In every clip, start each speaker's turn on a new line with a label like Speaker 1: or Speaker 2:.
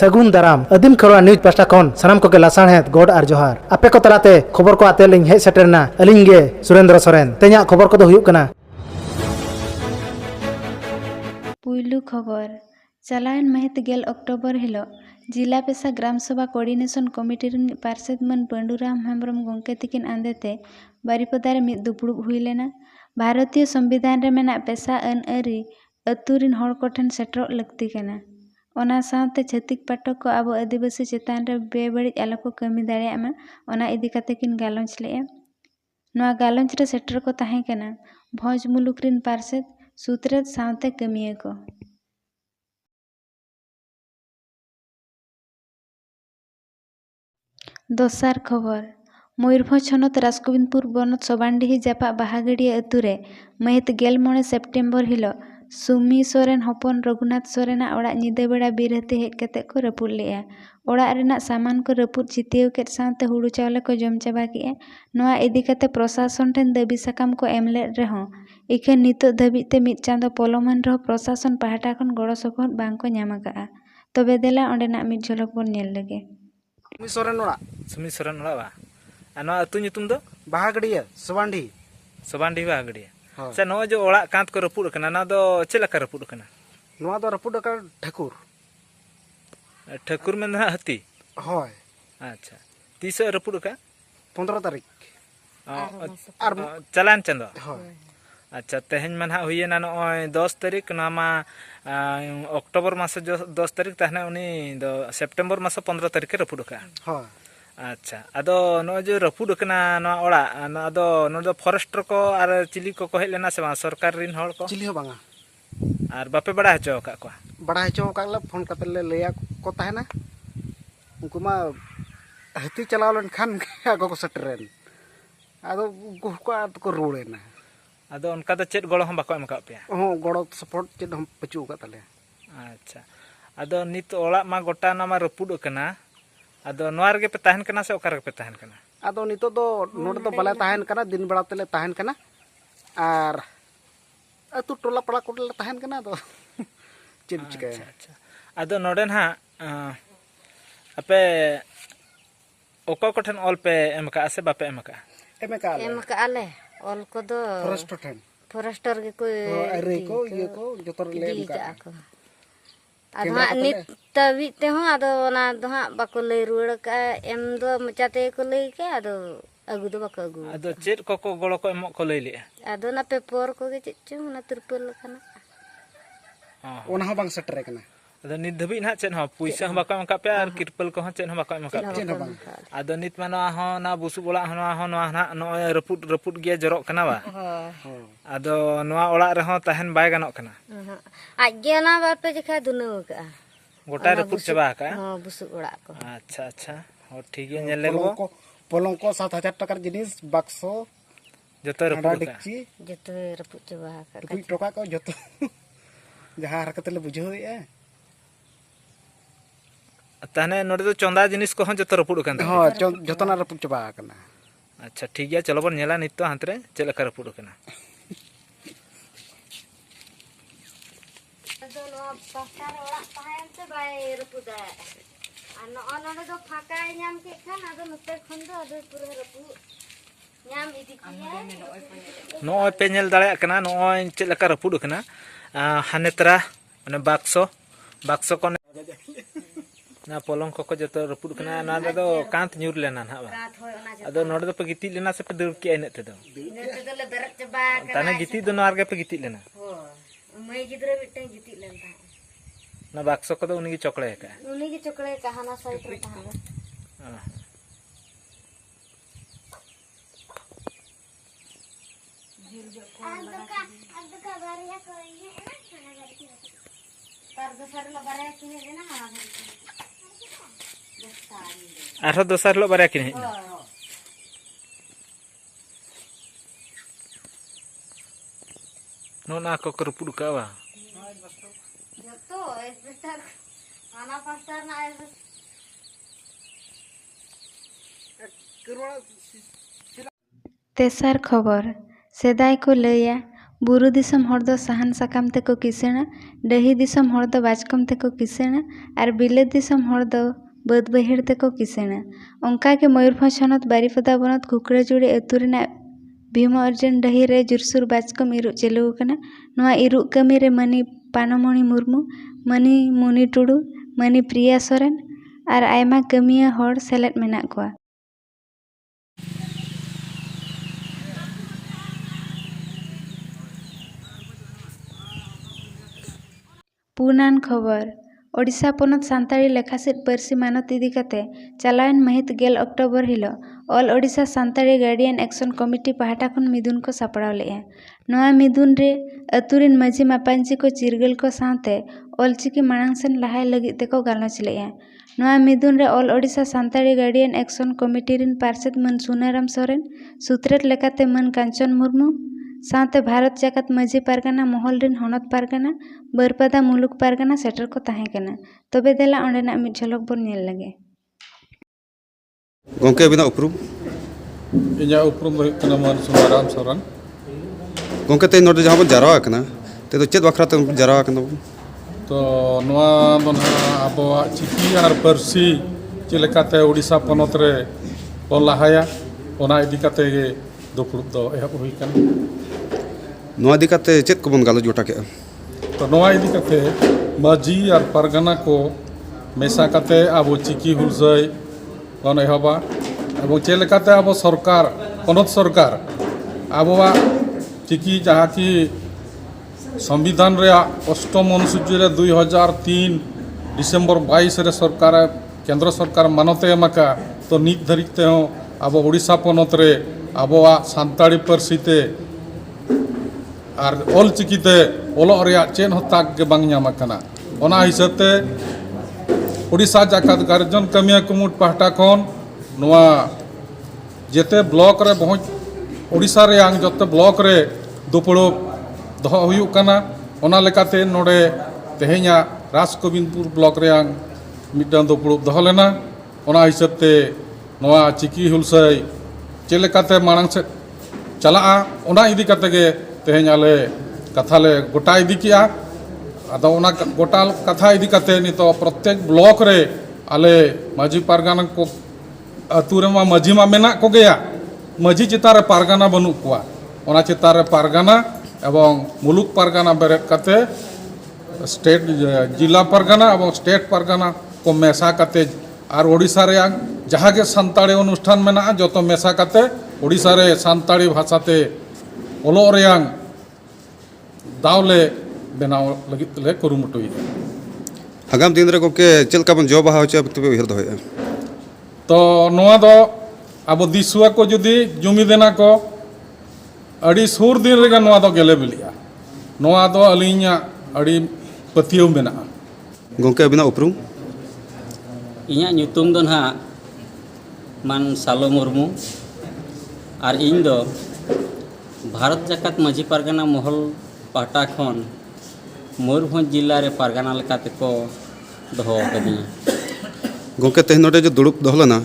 Speaker 1: सगुन दाराम आदिम Kharwa news pasta खन सानाम को लासाणहेद गोड आर जोहार आपे को तलाते खबर को आते लिंग हेज सेटरना अलिंग गे सुरेंद्र सोरेन तेजा खबर को दो हुयुग कना
Speaker 2: पुइलु खबर चलायन महित गेल अक्टोबर हिलो जिला पेशा ग्राम सभा कोऑर्डिनेशन कमिटी रन पार्षद मन पंडुराम हेम्ब्रम गोंके तिकिन आंदेते बारिपदारे मिद दुपुड़ुब हुई लेना भारतीय संविधान रे मेना पेशा अन अरी अतुरिन हर कोठन सेटरोग लगती कना ओना सावते छतिक पाठक को अब आदिवासी चेतान रे बेबड़ी आलो को कमी दाड़ेयामा ओना इदी काते किन गालोंच लेया नोआ गालोंच रे सेटर को ताहें कना भोज मुलुक रिन पार्षद सुतरेद सावते कमिया को दोसार खबर मयूरभंज हनत राजगोविंदपुर बनत सोबानडीही जापा बाहागड़िया अतुरे महित गेल मोड़े सेप्टेम्बर हिलो सुमी सोरेन हपन रघुनाथ सोरेना ओड़ा निदा बेड़ा बिरहती हेज कते को रपुड़ लेया ओड़ा रेना सामान को रपुड़ चितियाव केट सावते हुड़ू चावले को जम चाबा केया नोआ इदी काते प्रशासन ठेन दाबी साकाम को एम लेद रेहों इखेन नितो धाबिते मिद चांदो पoloman रहो प्रशासन पाहटा खन गड़ो सपोहद बांग को ᱧᱟᱢ आकाआ तबे देला ओंडेना मिद झलक बोन नेल लेगे
Speaker 3: सुमी सोरेन ओड़ा बा आनो अतु nyutum do
Speaker 1: बाहागड़िया
Speaker 3: सोबानडी बाहागड़िया से नो जो ओड़ा कांत को रपुड़ कना ना दो चेलका रपुड़ कना
Speaker 1: नोआ दो रपुड़ का
Speaker 3: ठाकुर में ना हती
Speaker 1: होय
Speaker 3: अच्छा 30 रपुड़ का
Speaker 1: 15 तारीख
Speaker 3: और चलान चंदो अच्छा तेहन में हुई ना नय 10 तारीख नामा अक्टोबर मास 10 तारीख तहने उनी दो सेप्टेम्बर मास 15 तारीख रपुड़ का
Speaker 1: होय
Speaker 3: अच्छा अदो नो जो रपुड़ कना नो ओड़ा अदो नो दो फॉरेस्टर को और चिली को हेज लेना से बा सरकार रिन हड़ को
Speaker 1: चिली हो बांगा
Speaker 3: और बापे बड़ा हचो का को
Speaker 1: बड़ा हचो का फोन करते ले लेया को ताहेना उनको मा हती चलाव लन खान आगो को सटरेन आदो उनको को रोड़ेना
Speaker 3: अदो उनका तो चेत गड़ो हम बाको एम का पे
Speaker 1: हो गड़ो सपोर्ट चेत हम पचू का तले
Speaker 3: अच्छा अदो नित ओड़ा मा गोटा ना मा रपुड़ कना अदो नोआर के पे ताहन कना से ओकर के पे ताहन कना
Speaker 1: आदो नितो दो नोड दो बला ताहन कना दिन बेड़ा तेले ताहन कना और अतु टोला पड़ा कोटले ताहन कना दो चेद चिका
Speaker 3: अच्छा अदो नोडे ना अपे ओको कोठन ऑल पे एम का से बापे एम का
Speaker 4: आले ऑल को दो फॉरेस्टर के कोई
Speaker 1: अरे को ये को जोतर ले एम का
Speaker 4: आदो नित तभी ते हो आदो ना दो हा बाको ले रुड़ का एम दो मचाते को ले के आदो अगु दो बाको अगु
Speaker 3: अदो चेत को गड़ो को एमो को ले ले
Speaker 4: आदो ना पेपर को के चेचू ना तिरपल कना
Speaker 1: ओना हो बांग सटरे कना
Speaker 3: अदो नित धबी ना चेन हो पैसा हम बाको एम का पे और किरपल को चेन हम बाको एम का पे अदो नित मानो हो ना बुसु बोला हो ना नो रपुड़ गे जरक कना बा अदो नोआ ओड़ा रे हो ताहन बाय गानो कना
Speaker 4: आगे ना बापे जखा दुनु का
Speaker 3: गोटा रपुड़ चबा का
Speaker 4: हां बुसु ओड़ा को
Speaker 3: अच्छा अच्छा हो ठीक है नेल लेगो
Speaker 1: पलंग को 7000 टका जिनिस बक्सो
Speaker 3: जतो रपुड़ का
Speaker 4: जतो रपुड़ चबा का
Speaker 1: कोई टका को जतो जहां हरकत ले बुझो है
Speaker 3: ताने नोडे तो चंदा जिनिस को जतो रपुड़ कन
Speaker 1: हां जतो ना रपुड़ चबा कना
Speaker 3: अच्छा ठीक है चलो बन नेला नित तो हांतरे चेलका रपुड़ कना
Speaker 4: pasar orak tahan se bay repuda ano ono do phaka nyam ke khan ado nuter khon do ado pura repu nyam idi kiya
Speaker 3: नो पे नेल दाड़े कना नो चेलका रपुड़ कना हानेतरा माने बाक्सो को ना पलंग को जतो रपुड़ कना ना दो कांत न्यूर लेना ना बा अदो नोडे दो पे गिति लेना से पे दुर के एने ते दो
Speaker 4: ले बेरक चबा
Speaker 3: ताने गिति दो नार के पे गिति लेना
Speaker 4: हो मैं गिदरे बिटे गिति लेन था
Speaker 3: ना बाक्सो को दो उनी की चोकड़े का
Speaker 4: उनी की चोकड़े कहाना साइड रे कहां का बारिया कोई है ना खाना गाड़ी तार दोसर लो बारे की है ना
Speaker 3: आरो दोसर लो बारे की है नो ना को रपुड़ का बा
Speaker 4: जतो एस्पेटर खाना पास्टर ना
Speaker 2: तेसार खबर सेदाय को लैया बुरु दिसम हर दो साहन साकाम तेको किसेना, डही दिसम हर दो बाचकम तेको किसेना और बिलेत दिसम हर दो बाद बहिर तेको किसेना। ओंका के मयूरभंज हनत बारिपदा बनत खुकड़ाजुड़ी अतु रेना भीमा अर्जुन डही रे जुरसुर बाचकम इरुक चलू कना। नोआ इरुक कमी रे मनी पानमणि मुर्मू, मनी मुनी टुडू, मनी प्रिया सोरेन और आयमा कमिया हर सेलेद मेनाक कोआ। पुनान खबर ओडिशा पोनत सानताड़ी लेखासिट पारसी मानत इदी कते चलायन महित 10 अक्टोबर हिलो all Odisha Santali guardian action committee पहाटा खन मिदुन को सापड़ाव लेया। नोआ मिदुन रे अतुरिन माझी मापांची को चिरगल को साथे ऑलचिकी मांग सेन लहाय लगित तेको गालोच लेया। नोआ मिदुन रे all Odisha Santali guardian action committee रिन पार्षद मन सुनाराम सोरेन, सुत्रेट लेकाते मन कांचन मुर्मू, साथे भारत जाकत माझी पारगाना महल रिन हनत पारगाना बरपदा मुलुक पारगाना सेटर को ताहें कना। तबे देला अंडेना मिद झलक बोन नेल लगे।
Speaker 5: गोंके बिना उपरूम
Speaker 6: इजा उपरूम हुई कना मन सुनाराम सोरेन।
Speaker 5: गोंके ते नोडे जहां बन जारवा कना ते तो चेद बखरा ते जारवा कना
Speaker 6: तो नोआ दोना आबो चिकी आर पारसी चिलेकाते ओडिशा पोनत रे को लाहाया ओना इदी काते गे दुपुरुब दो एहब हुई कना।
Speaker 5: नोआ इदी काते चेद को बन गालो जोटा के
Speaker 6: तो नोआ इदी काते माझी और पारगाना को मेसा काते आबो चिकी हुलसई बन एहबा एबं चेलेकाते आबो सरकार पोनत सरकार आबोआ चिकी जहाँ की संविधान रे अष्टम अनुसूची रे 2003 डिसेम्बर 22 रे सरकार केंद्र सरकार मानते एमाका तो नित धरिते हो आबो ओडिशा पोनत रे आबोआ सानताड़ी पारसीते और ऑल चिकीते ओलो रे चेन हताक के बांग ᱧᱟᱢ आकना। ओना हिसाबते ओडिशा जाकात गार्जन कमिया कुमुट पहाटा खन नोआ जेते ब्लॉक रे बहुत ओडिशा रे आंग जते ब्लॉक रे दुपड़ो दह हुयुक कना। ओना लेकाते नोडे तेहेኛ राजगोविंदपुर ब्लॉक रे आंग मिटन दुपड़ो दह लेना। ओना हिसाबते नोआ चिकी हुलसई चेलेकाते मांग से चला ओना इदी काते गे तेहेñ आले कथा ले गोटा इदी किया। आदो ओना गोटा कथा इदी काते नितो प्रत्येक ब्लॉक रे आले माझी पारगाना को अतुरे मा माझी मा मेना को गया माझी चितारे पारगाना बनु कोआ ओना चितारे पारगाना एवं मुलुक पारगाना बेरेट काते स्टेट जिला पारगाना एवं स्टेट पारगाना को मेसा काते और ओडिशा रे जहाँ के सानताड़ी अनुष्ठान मेना जो मेसा काते ओडिशा रे सानताड़ी भाषाते ओलो रेयांग दावले बनाव लगित ले कुरुमुटुई।
Speaker 5: आगाम दिन रे गोंके चेलका बन जो बाहा होचे तबे उहर दोया
Speaker 6: तो नोआ दो आबो दिसुआ को जुदी जुमी देना को अड़ी सुर दिन रेगा नोआ दो गेले बिलिया नोआ दो अलिया अड़ी पतियो मेना।
Speaker 5: गोंके बिना उपरूम
Speaker 7: इᱧᱟᱹᱜ ᱧᱩᱛᱩᱢ ᱫᱚ ᱱᱟᱦᱟᱜ मान सालो मुर्मू और इन दो भारत जाकात माझी पारगाना महल पाटा खन मयूरभंज जिला रे पारगाना लेकाते को दहो कदिया।
Speaker 5: गोंके तेह नोडे जो दुड़ुब दहलना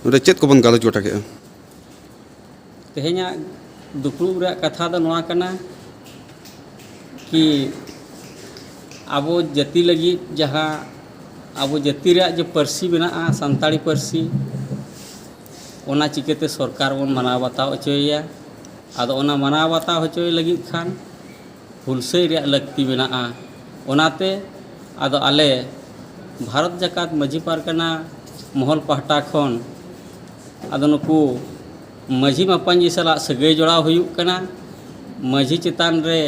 Speaker 5: नोडे चेद को बन गालो जोटा के
Speaker 7: तेहेña दुपुरुब रे कथा दो नोआ कना कि आबो जाति लगी जहाँ आबो जाति रे जो पारसी बना सानताड़ी पारसी ओना चिकेते सरकार बन मानाव बताव होचोया। आदो ओना मानाव बताव होचोय लगी खान हुलसई रे लगती बना ओनाते आदो आले भारत जाकात माझी पारगाना महल पहाटा खन आदो नुकु माझी मापांजी सला सगै जोड़ाव हुयुक कना। माझी चितान रे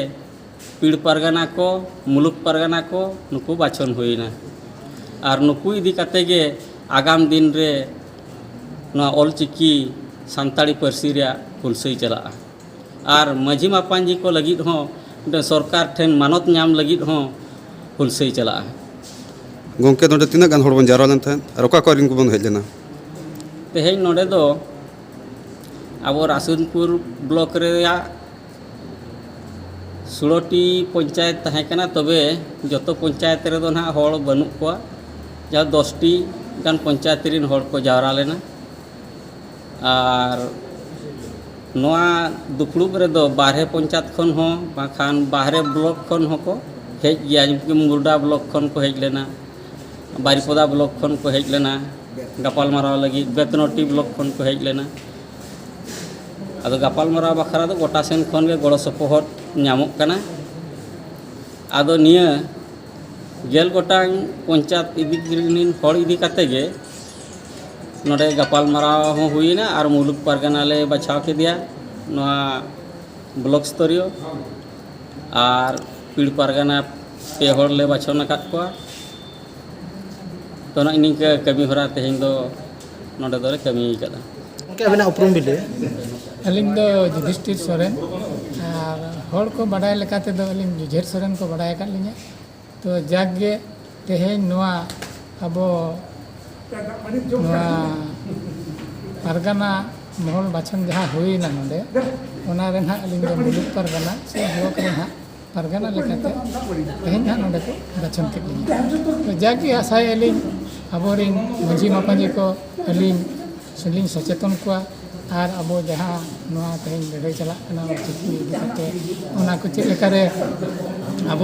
Speaker 7: पीड़ पारगाना को मुलुक पारगाना को नुकु बाछन हुईना और नुकु इदी काते गे आगाम दिन रे नोआ ऑलचिकी सानताड़ी पारसी रे हुलसई चला और माझी मापांजी को लगित हो सरकार ठेन मानत नाम लगित हो हुलसई चला।
Speaker 5: गोंके नोडे तिना गान होड़ बन जारवा लेन थान और ओका को रिन को बन हेज लेना
Speaker 7: तेहेñ नोडे दो आबो रासनपुर ब्लॉक रे 16टी पंचायत तहे कना तबे जतो पंचायत रे दो ना होड़ बनु को जहाँ 10टी गान पंचायत रिन होड़ को जावरा लेना और नोआ दुपड़ुब रेदो बारहे पंचायत खन हो बाखान बाहरे ब्लॉक खन होको हेज गया जबकि मुरडा ब्लॉक खन को हेज लेना बारिपदा ब्लॉक खन को हेज लेना गपाल माराव लगी बेतनोटी ब्लॉक खन को हेज लेना आदो गपाल माराव बखरा दो गोटा सेन खन के गड़ो सपोहट ᱧᱟᱢᱚᱜ ᱠᱟᱱᱟ आदो निया गेल गोटांग पंचायत इदी हर इदी काते गे नोडे गपाल माराव हो हुईना और मुलुक परगना ले बचाव के दिया नोआ ब्लॉक स्तरीय और पीड़ परगना पे हर ले बचाव नकात को तो ना इन्हीं के कमी हो रहा तेहिं दो नोडे दो कमी कदा
Speaker 1: क्या बिना उपरुम बिले
Speaker 8: अलिंग दो युधिष्ठिर सोरेन और हर को बड़ाय लेकाते दो अलिंग जुझेर सोरेन को बड़ाय कर लिया तो जागे तेहें नोआ अबो नोआ परगना महल बाछन जहाँ हुई ना नोडे ओना रे ना अलिंग दो मुलुक परगना से ब्लॉक रे ना परगना लेकाते तेहें ना नोडे को बाछन के लिया तो जागे आसाय अलिंग अबोरिन मजी मापाजी को अलिंग सलिंग सचेतन को और अब जहाँ नोआ तेहें लड़ाई चला चिकी इदीकते ओना को चेक लेकारे अब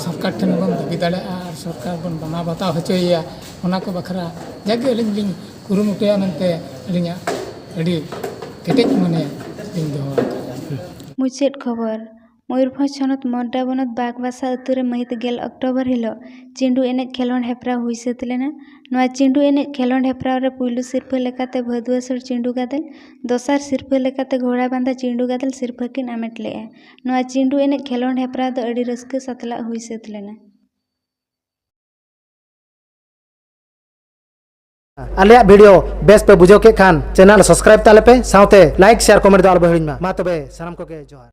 Speaker 8: सरकार ठन बन दाबी दाड़ा और सरकार बन बना बताव होचोया ओना को बखरा जागे अलिंग लिंग कुरुमुटुया मनते अलिंगा अड़ी केटेज मने लिंग दो
Speaker 2: मुचेद खबर मयूरभंज छनत मोरडा बनत बागबासा अतुरे महित 11 अक्टोबर हिलो चिंडू एनेज खेलोंड हेप्रा हुई सत लेना नोआ चिंडू एनेज खेलोंड हेप्रा रे पुइलु सिरफा लेकाते भदुआसर चिंडू गादल दोसार सिरफा लेकाते घोड़ा बांधा चिंडू गादल सिरफा किन आमेट लेआ नोआ चिंडू एनेज खेलोंड हेप्रा दो अड़ी रस्क सतला हुई सत लेना
Speaker 9: आलिया वीडियो बेस पे बुझो के खान चैनल सब्सक्राइब ताले पे साउते लाइक शेयर कमेंट दो आल बहिड़ी मा तबे सलाम को के जोहार।